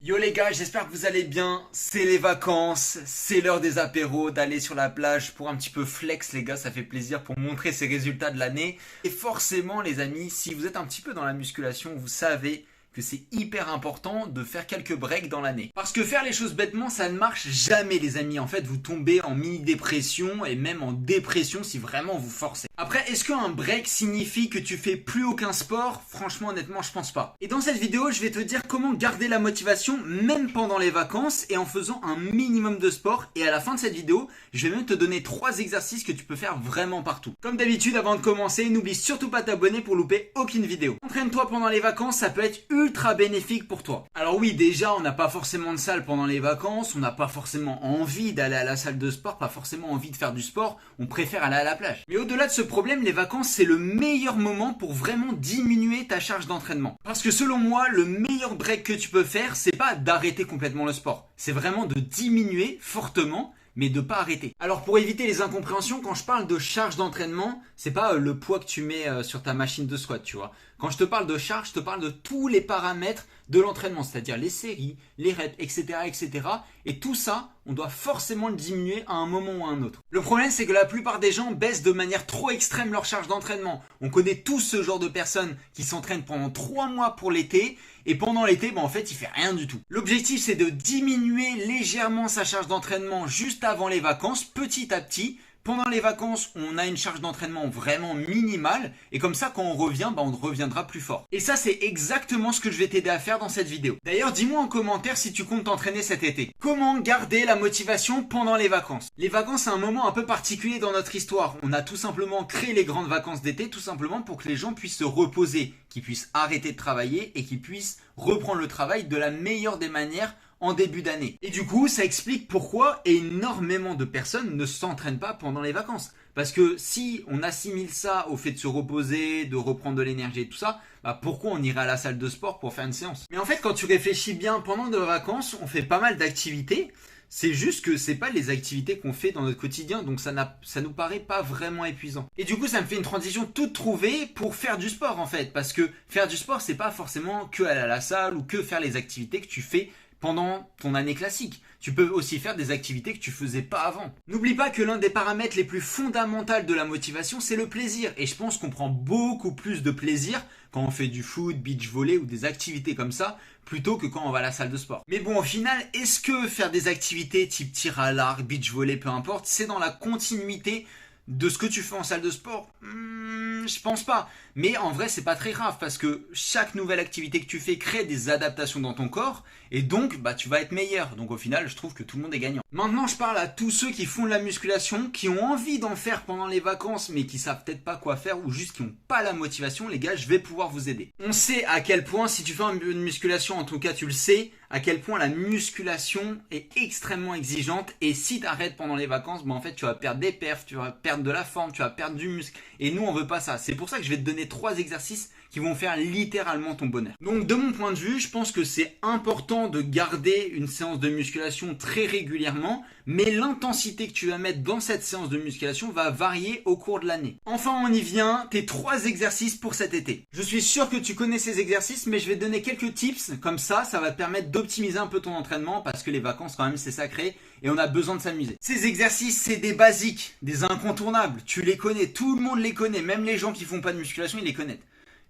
Yo les gars, j'espère que vous allez bien. C'est les vacances, c'est l'heure des apéros, d'aller sur la plage pour un petit peu flex les gars, ça fait plaisir pour montrer ses résultats de l'année. Et forcément les amis, si vous êtes un petit peu dans la musculation, vous savez que c'est hyper important de faire quelques breaks dans l'année. Parce que faire les choses bêtement, ça ne marche jamais les amis. En fait, vous tombez en mini-dépression et même en dépression si vraiment vous forcez. Après, est-ce qu'un break signifie que tu fais plus aucun sport? Franchement, honnêtement, je pense pas. Et dans cette vidéo, je vais te dire comment garder la motivation même pendant les vacances et en faisant un minimum de sport. Et à la fin de cette vidéo, je vais même te donner 3 exercices que tu peux faire vraiment partout. Comme d'habitude, avant de commencer, n'oublie surtout pas de t'abonner pour louper aucune vidéo. Entraîne-toi pendant les vacances, ça peut être ultra bénéfique pour toi. Alors oui, déjà, on n'a pas forcément de salle pendant les vacances, on n'a pas forcément envie d'aller à la salle de sport, pas forcément envie de faire du sport, on préfère aller à la plage. Mais au-delà de ce problème, les vacances, c'est le meilleur moment pour vraiment diminuer ta charge d'entraînement. Parce que selon moi, le meilleur break que tu peux faire, c'est pas d'arrêter complètement le sport, c'est vraiment de diminuer fortement, mais de pas arrêter. Alors pour éviter les incompréhensions, quand je parle de charge d'entraînement, c'est pas le poids que tu mets sur ta machine de squat, tu vois. Quand je te parle de charge, je te parle de tous les paramètres de l'entraînement, c'est-à-dire les séries, les reps, etc., etc. Et tout ça, on doit forcément le diminuer à un moment ou à un autre. Le problème, c'est que la plupart des gens baissent de manière trop extrême leur charge d'entraînement. On connaît tous ce genre de personnes qui s'entraînent pendant 3 mois pour l'été, et pendant l'été, en fait, il fait rien du tout. L'objectif, c'est de diminuer légèrement sa charge d'entraînement juste avant les vacances, petit à petit. Pendant les vacances, on a une charge d'entraînement vraiment minimale et comme ça, quand on revient, on reviendra plus fort. Et ça, c'est exactement ce que je vais t'aider à faire dans cette vidéo. D'ailleurs, dis-moi en commentaire si tu comptes t'entraîner cet été. Comment garder la motivation pendant les vacances? Les vacances, c'est un moment un peu particulier dans notre histoire. On a tout simplement créé les grandes vacances d'été, tout simplement pour que les gens puissent se reposer, qu'ils puissent arrêter de travailler et qu'ils puissent reprendre le travail de la meilleure des manières en début d'année. Et du coup, ça explique pourquoi énormément de personnes ne s'entraînent pas pendant les vacances. Parce que si on assimile ça au fait de se reposer, de reprendre de l'énergie et tout ça, pourquoi on irait à la salle de sport pour faire une séance? Mais en fait, quand tu réfléchis bien, pendant les vacances, on fait pas mal d'activités. C'est juste que c'est pas les activités qu'on fait dans notre quotidien, donc ça nous paraît pas vraiment épuisant. Et du coup, ça me fait une transition toute trouvée pour faire du sport en fait, parce que faire du sport, c'est pas forcément que aller à la salle ou que faire les activités que tu fais pendant ton année classique. Tu peux aussi faire des activités que tu faisais pas avant. N'oublie pas que l'un des paramètres les plus fondamentaux de la motivation, c'est le plaisir. Et je pense qu'on prend beaucoup plus de plaisir quand on fait du foot, beach volley ou des activités comme ça, plutôt que quand on va à la salle de sport. Mais bon, au final, est-ce que faire des activités type tir à l'arc, beach volley, peu importe, c'est dans la continuité de ce que tu fais en salle de sport? Je pense pas. Mais en vrai, c'est pas très grave parce que chaque nouvelle activité que tu fais crée des adaptations dans ton corps et donc tu vas être meilleur. Donc au final, je trouve que tout le monde est gagnant. Maintenant, je parle à tous ceux qui font de la musculation, qui ont envie d'en faire pendant les vacances mais qui savent peut-être pas quoi faire ou juste qui n'ont pas la motivation. Les gars, je vais pouvoir vous aider. On sait à quel point, si tu fais une musculation, en tout cas tu le sais, à quel point la musculation est extrêmement exigeante et si tu arrêtes pendant les vacances, en fait tu vas perdre des perfs, tu vas perdre de la forme, tu vas perdre du muscle et nous on veut pas ça. C'est pour ça que je vais te donner 3 exercices qui vont faire littéralement ton bonheur. Donc de mon point de vue, je pense que c'est important de garder une séance de musculation très régulièrement, mais l'intensité que tu vas mettre dans cette séance de musculation va varier au cours de l'année. Enfin, on y vient, tes 3 exercices pour cet été. Je suis sûr que tu connais ces exercices, mais je vais te donner quelques tips, comme ça va te permettre d'optimiser un peu ton entraînement, parce que les vacances quand même c'est sacré, et on a besoin de s'amuser. Ces exercices, c'est des basiques, des incontournables, tu les connais, tout le monde les connaît, même les gens qui font pas de musculation, ils les connaissent.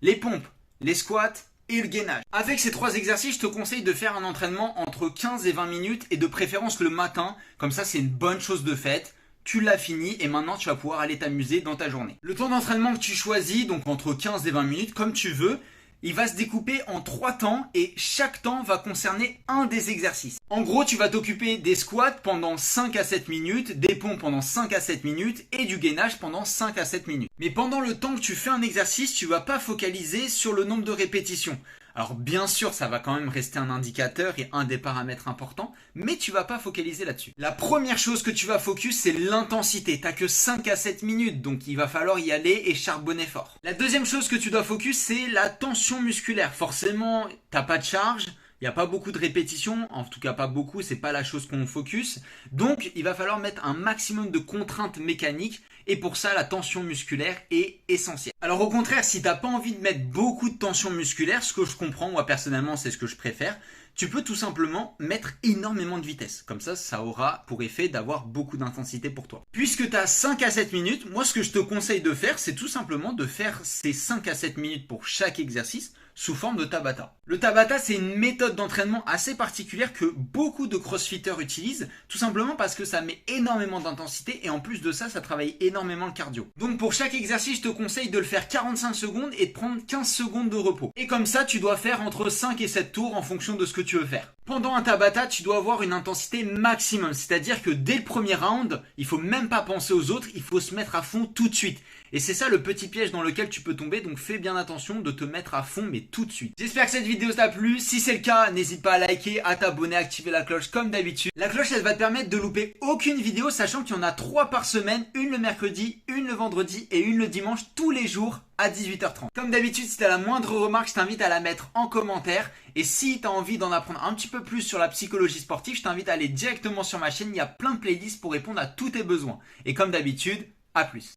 Les pompes, les squats et le gainage. Avec ces 3 exercices, je te conseille de faire un entraînement entre 15 et 20 minutes et de préférence le matin, comme ça c'est une bonne chose de faite. Tu l'as fini et maintenant tu vas pouvoir aller t'amuser dans ta journée. Le temps d'entraînement que tu choisis, donc entre 15 et 20 minutes, comme tu veux, il va se découper en 3 temps et chaque temps va concerner un des exercices. En gros, tu vas t'occuper des squats pendant 5 à 7 minutes, des pompes pendant 5 à 7 minutes et du gainage pendant 5 à 7 minutes. Mais pendant le temps que tu fais un exercice, tu vas pas focaliser sur le nombre de répétitions. Alors bien sûr, ça va quand même rester un indicateur et un des paramètres importants, mais tu vas pas focaliser là-dessus. La première chose que tu vas focus, c'est l'intensité. T'as que 5 à 7 minutes, donc il va falloir y aller et charbonner fort. La deuxième chose que tu dois focus, c'est la tension musculaire. Forcément, t'as pas de charge, il n'y a pas beaucoup de répétitions, en tout cas pas beaucoup, c'est pas la chose qu'on focus. Donc il va falloir mettre un maximum de contraintes mécaniques et pour ça la tension musculaire est essentielle. Alors au contraire, si tu n'as pas envie de mettre beaucoup de tension musculaire, ce que je comprends, moi personnellement c'est ce que je préfère, tu peux tout simplement mettre énormément de vitesse. Comme ça aura pour effet d'avoir beaucoup d'intensité pour toi. Puisque tu as 5 à 7 minutes, moi ce que je te conseille de faire, c'est tout simplement de faire ces 5 à 7 minutes pour chaque exercice sous forme de Tabata. Le Tabata, c'est une méthode d'entraînement assez particulière que beaucoup de crossfitters utilisent, tout simplement parce que ça met énormément d'intensité et en plus de ça, ça travaille énormément le cardio. Donc pour chaque exercice, je te conseille de le faire 45 secondes et de prendre 15 secondes de repos. Et comme ça, tu dois faire entre 5 et 7 tours en fonction de ce que tu veux faire. Pendant un Tabata, tu dois avoir une intensité maximum, c'est-à-dire que dès le premier round, il faut même pas penser aux autres, il faut se mettre à fond tout de suite. Et c'est ça le petit piège dans lequel tu peux tomber, donc fais bien attention de te mettre à fond, mais tout de suite. J'espère que cette vidéo t'a plu. Si c'est le cas, n'hésite pas à liker, à t'abonner, à activer la cloche comme d'habitude. La cloche, elle va te permettre de louper aucune vidéo, sachant qu'il y en a 3 par semaine, une le mercredi, une le vendredi et une le dimanche, tous les jours à 18h30. Comme d'habitude, si tu as la moindre remarque, je t'invite à la mettre en commentaire. Et si tu as envie d'en apprendre un petit peu plus sur la psychologie sportive, je t'invite à aller directement sur ma chaîne. Il y a plein de playlists pour répondre à tous tes besoins. Et comme d'habitude, à plus.